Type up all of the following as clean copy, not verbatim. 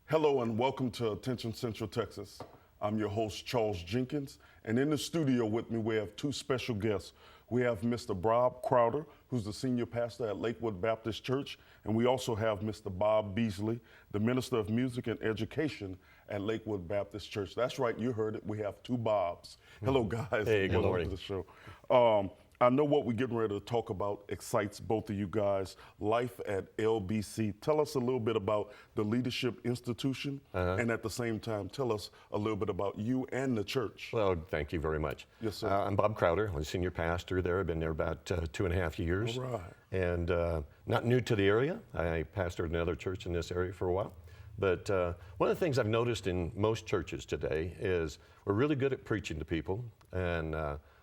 Hello and welcome to Attention Central Texas. I'm your host, Charles Jenkins, and in the studio with me we have two special guests. We have Mr. Bob Crowder, who's the senior pastor at Lakewood Baptist Church, and we also have Mr. Bob Beasley, the minister of music and education at Lakewood Baptist Church. That's right, you heard it, we have two Bobs. Hello guys, Hey, good morning. To the show. I know what we're getting ready to talk about excites both of you guys. Life at LBC. Tell us a little bit about the Leadership Institution, and at the same time, tell us a little bit about you and the church. Well, thank you very much. Yes, sir. I'm Bob Crowder. I'm the senior pastor there. I've been there about 2.5 years. All right. And not new to the area. I pastored another church in this area for a while. But one of the things I've noticed in most churches today is we're really good at preaching to people, and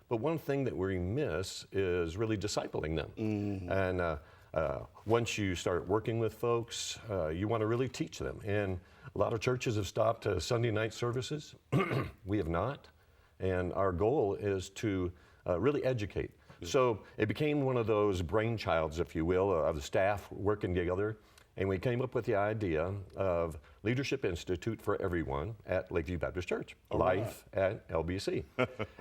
but one thing that we miss is really discipling them. And once you start working with folks, you want to really teach them. And a lot of churches have stopped Sunday night services. We have not. And our goal is to really educate. So it became one of those brainchilds, if you will, of the staff working together. And we came up with the idea of Leadership Institute for Everyone at Lakeview Baptist Church, Life at LBC.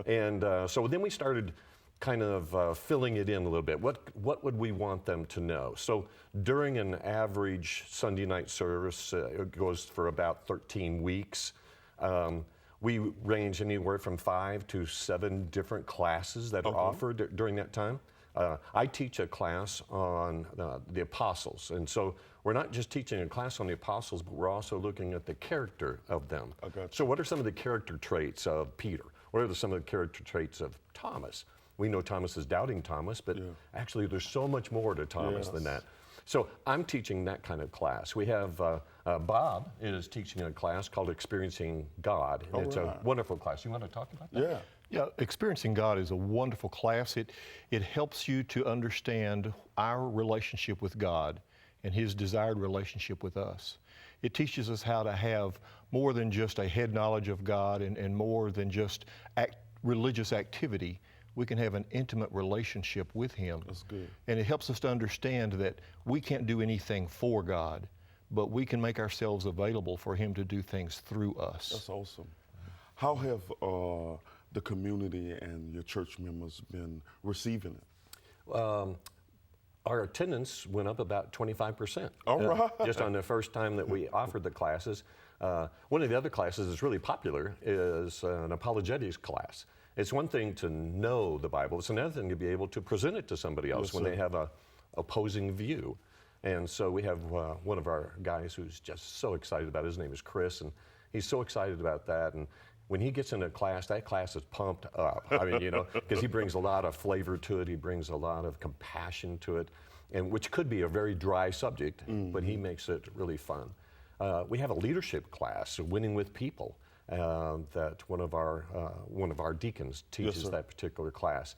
And so then we started kind of filling it in a little bit. What would we want them to know? So during an average Sunday night service, it goes for about 13 weeks. We range anywhere from 5 to 7 different classes that are offered during that time. I teach a class on the apostles, and so we're not just teaching a class on the apostles, but we're also looking at the character of them. So what are some of the character traits of Peter? What are some of the character traits of Thomas? We know Thomas is doubting Thomas, but actually there's so much more to Thomas than that. So I'm teaching that kind of class. We have Bob is teaching a class called Experiencing God, and it's a wonderful class. You want to talk about that? Yeah, Experiencing God is a wonderful class. It helps you to understand our relationship with God and His desired relationship with us. It teaches us how to have more than just a head knowledge of God and more than just religious activity. We can have an intimate relationship with Him. That's good. And it helps us to understand that we can't do anything for God, but we can make ourselves available for Him to do things through us. That's awesome. How have the community and your church members been receiving it? Our attendance went up about 25%. All right. Just on the first time that we offered the classes. One of the other classes that's really popular is an apologetics class. It's one thing to know the Bible. It's another thing to be able to present it to somebody else when they have a opposing view. And so we have one of our guys who's just so excited about it. His name is Chris, and he's so excited about that. And when he gets into class, that class is pumped up. I mean, you know, because he brings a lot of flavor to it. He brings a lot of compassion to it, and which could be a very dry subject, but he makes it really fun. We have a leadership class, Winning with People, that one of our deacons teaches that particular class.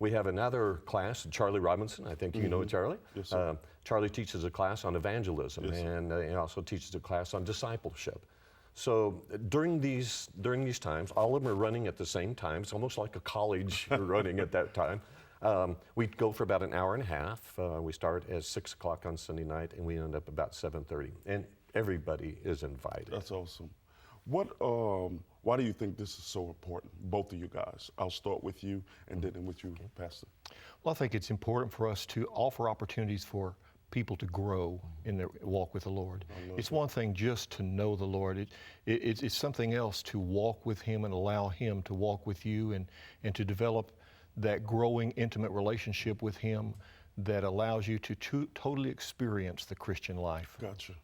We have another class, Charlie Robinson. I think you know Charlie. Yes, sir. Charlie teaches a class on evangelism, and he also teaches a class on discipleship. So during these times, all of them are running at the same time. It's almost like a college running at that time. We go for about an hour and a half. We start at 6 o'clock on Sunday night, and we end up about 7:30. And everybody is invited. That's awesome. Why do you think this is so important, both of you guys? I'll start with you and then with you, Pastor. Well, I think it's important for us to offer opportunities for people to grow in their walk with the Lord. It's one thing just to know the Lord. It's something else to walk with Him and allow Him to walk with you and to develop that growing intimate relationship with Him that allows you to totally experience the Christian life. Gotcha.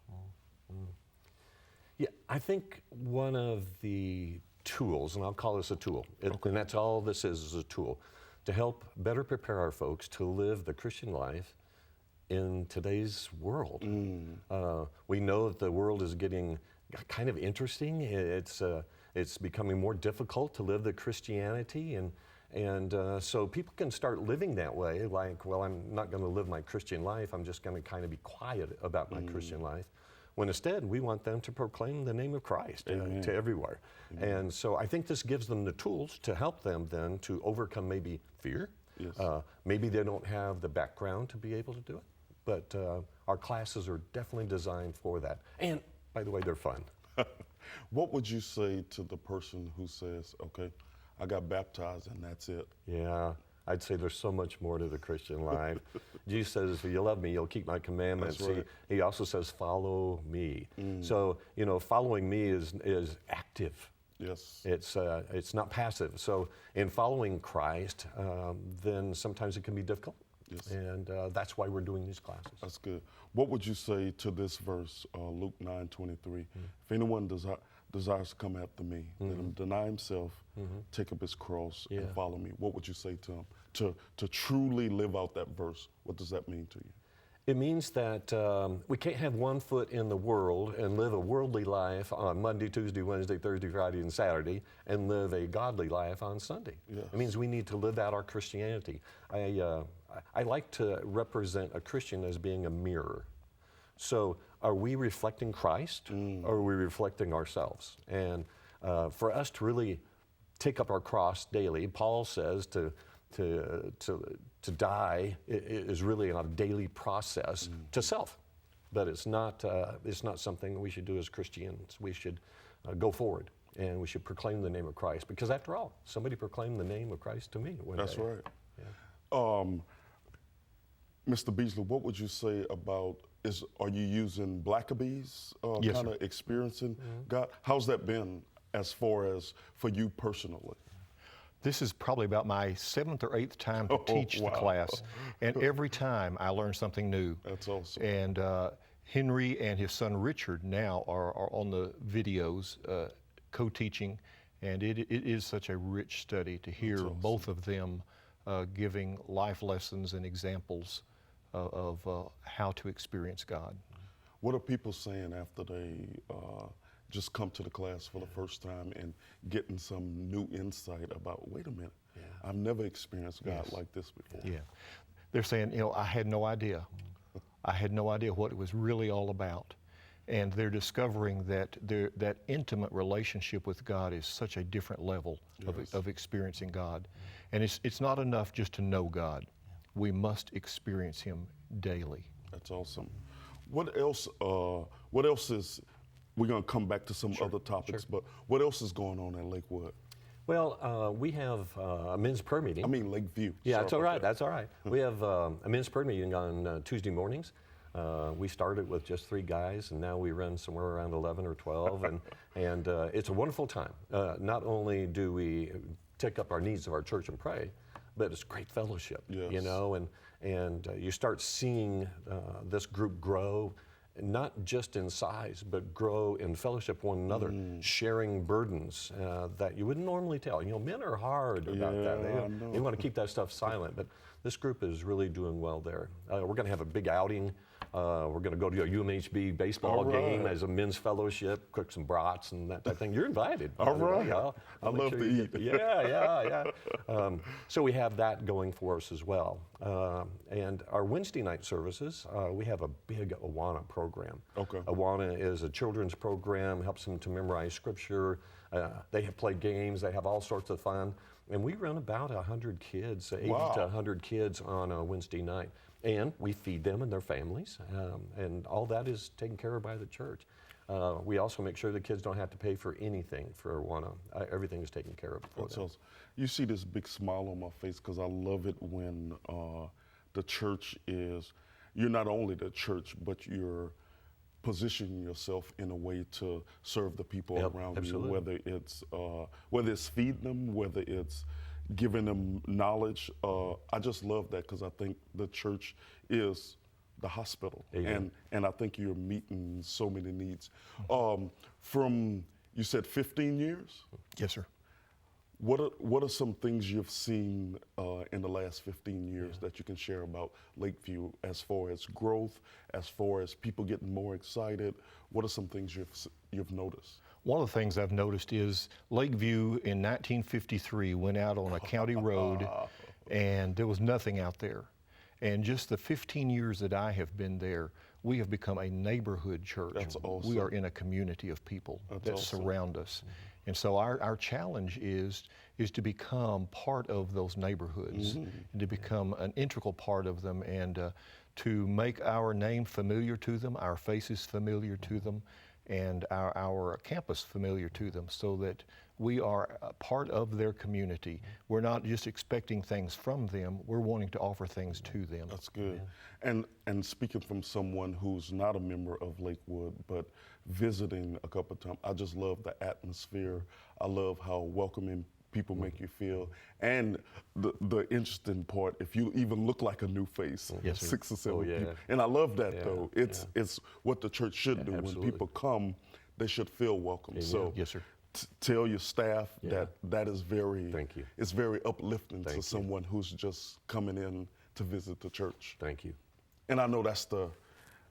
Yeah, I think one of the tools, and I'll call this a tool, and that's all this is a tool, to help better prepare our folks to live the Christian life in today's world. We know that the world is getting kind of interesting. It's becoming more difficult to live the Christianity, and so people can start living that way, like, well, I'm not going to live my Christian life, I'm just going to kind of be quiet about my Christian life. When instead, we want them to proclaim the name of Christ to everywhere. And so I think this gives them the tools to help them then to overcome maybe fear. Maybe they don't have the background to be able to do it, but our classes are definitely designed for that. And by the way, they're fun. What would you say to the person who says, okay, I got baptized and that's it? Yeah, I'd say there's so much more to the Christian life. Jesus says, if you love me, you'll keep my commandments. That's right. He also says, follow me. So, following me is active. Yes. It's not passive. So in following Christ, then sometimes it can be difficult. Yes. And that's why we're doing these classes. That's good. What would you say to this verse, Luke 9:23? If anyone desires to come after me, let him deny himself, take up his cross, and follow me. What would you say to him? To truly live out that verse, what does that mean to you? It means that we can't have one foot in the world and live a worldly life on Monday, Tuesday, Wednesday, Thursday, Friday, and Saturday, and live a godly life on Sunday. Yes. It means we need to live out our Christianity. I like to represent a Christian as being a mirror. So are we reflecting Christ, or are we reflecting ourselves? And for us to really take up our cross daily, Paul says to die is really a daily process to self, but it's not something we should do as Christians. We should go forward and we should proclaim the name of Christ, because after all, somebody proclaimed the name of Christ to me one That's day. right. Yeah. Mr. Beasley, what would you say about, are you using Blackaby's Yes, kind sir. of experiencing God? How's that been as far as for you personally? This is probably about my 7th or 8th time to teach the wow. class, and every time I learn something new. That's awesome. And Henry and his son Richard now are on the videos co-teaching, and it is such a rich study to hear awesome. both of them giving life lessons and examples of how to experience God. What are people saying after they just come to the class for the first time and getting some new insight about, wait a minute, I've never experienced God like this before? Yeah. They're saying, I had no idea. I had no idea what it was really all about. And they're discovering that that intimate relationship with God is such a different level of experiencing God. And it's not enough just to know God. We must experience Him daily. That's awesome. What else is, we're going to come back to some other topics, but what else is going on at Lakewood? Well, we have a men's prayer meeting. I mean Lakeview. Yeah, Sorry that's all about right. that. That's all right. We have a men's prayer meeting on Tuesday mornings. We started with just 3 guys, and now we run somewhere around 11 or 12, and it's a wonderful time. Not only do we take up our needs of our church and pray, but it's great fellowship. Yes. And you start seeing this group grow, not just in size, but grow in fellowship with one another, sharing burdens that you wouldn't normally tell. Men are hard about that. They want to keep that stuff silent, but this group is really doing well there. We're going to have a big outing. We're going to go to a UMHB baseball game as a men's fellowship, cook some brats and that type of thing. You're invited. All right. I'll I make love sure to you eat. get- Yeah. So we have that going for us as well. And our Wednesday night services, we have a big Awana program. Okay. Awana is a children's program, helps them to memorize scripture. They have played games. They have all sorts of fun. And we run about 100 kids, 80 to 100 kids on a Wednesday night. And we feed them and their families, and all that is taken care of by the church. We also make sure the kids don't have to pay for anything for Awana. Everything is taken care of for That's them. awesome. You see this big smile on my face because I love it when the church is, you're not only the church, but you're positioning yourself in a way to serve the people around absolutely. you, whether it's feeding them, whether it's giving them knowledge. I just love that because I think the church is the hospital. Amen. And I think you're meeting so many needs. From, you said 15 years? Yes, sir. What are some things you've seen in the last 15 years that you can share about Lakeview as far as growth, as far as people getting more excited? What are some things you've noticed? One of the things I've noticed is Lakeview in 1953 went out on a county road and there was nothing out there. And just the 15 years that I have been there, we have become a neighborhood church. That's awesome. We are in a community of people that awesome. surround us. And so our challenge is to become part of those neighborhoods and to become an integral part of them, and to make our name familiar to them, our faces familiar to them, and our campus familiar to them, so that we are a part of their community. We're not just expecting things from them, we're wanting to offer things to them. That's good. And speaking from someone who's not a member of Lakewood, but visiting a couple of times, I just love the atmosphere. I love how welcoming people make you feel. And the interesting part, if you even look like a new face, Yes, sir. 6 or 7 yeah. people. And I love that Yeah, though. It's what the church should do. absolutely. When people come, they should feel welcome. So Yes, sir. tell your staff that is very, Thank you. it's very uplifting Thank to you. someone who's just coming in to visit the church. Thank you. And I know that's the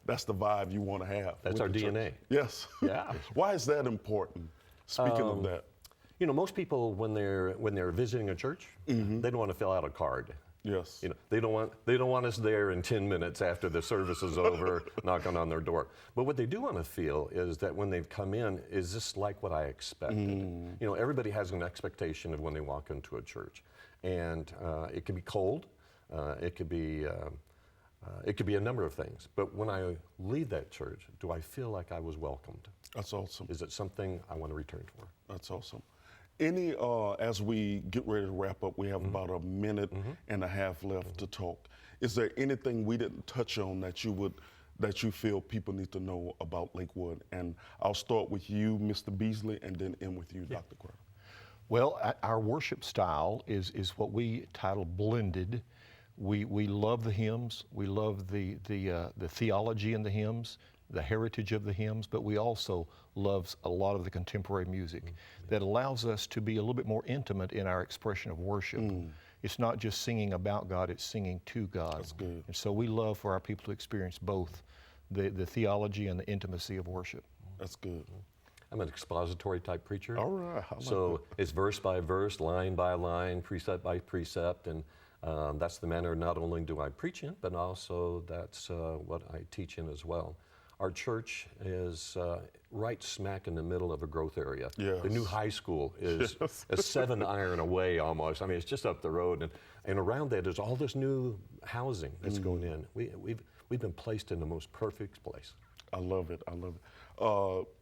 vibe you want to have. That's with our the church. DNA. Yes. Yeah. Why is that important? Speaking of that. You know, most people when they're visiting a church, they don't want to fill out a card. Yes. You know, they don't want us there in 10 minutes after the service is over, knocking on their door. But what they do want to feel is that when they've come in, is this like what I expected? You know, everybody has an expectation of when they walk into a church, and it can be cold, it could be a number of things. But when I leave that church, do I feel like I was welcomed? That's awesome. Is it something I want to return for? That's awesome. Any, as we get ready to wrap up, we have about a minute and a half left to talk. Is there anything we didn't touch on that you feel people need to know about Lakewood? And I'll start with you, Mr. Beasley, and then end with you, Dr. Crowder. Well, our worship style is what we title blended. We love the hymns, we love the theology in the hymns, the heritage of the hymns, but we also love a lot of the contemporary music that allows us to be a little bit more intimate in our expression of worship. It's not just singing about God, it's singing to God. That's good. And so we love for our people to experience both the theology and the intimacy of worship. That's good. I'm an expository type preacher. All right. I like So it's verse by verse, line by line, precept by precept, and that's the manner not only do I preach in, but also that's what I teach in as well. Our church is right smack in the middle of a growth area. Yes. The new high school is a 7-iron away almost. I mean, it's just up the road, and around that is all this new housing that's going in. We've been placed in the most perfect place. I love it. I love it.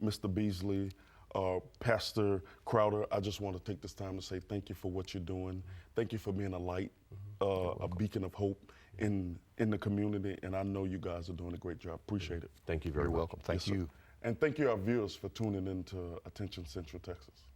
Mr. Beasley, Pastor Crowder, I just want to take this time to say thank you for what you're doing. Thank you for being a light, a beacon of hope in the community, and I know you guys are doing a great job. Appreciate it. Thank you very You're much. welcome. Thank you. And thank you, our viewers, for tuning in to Attention Central Texas.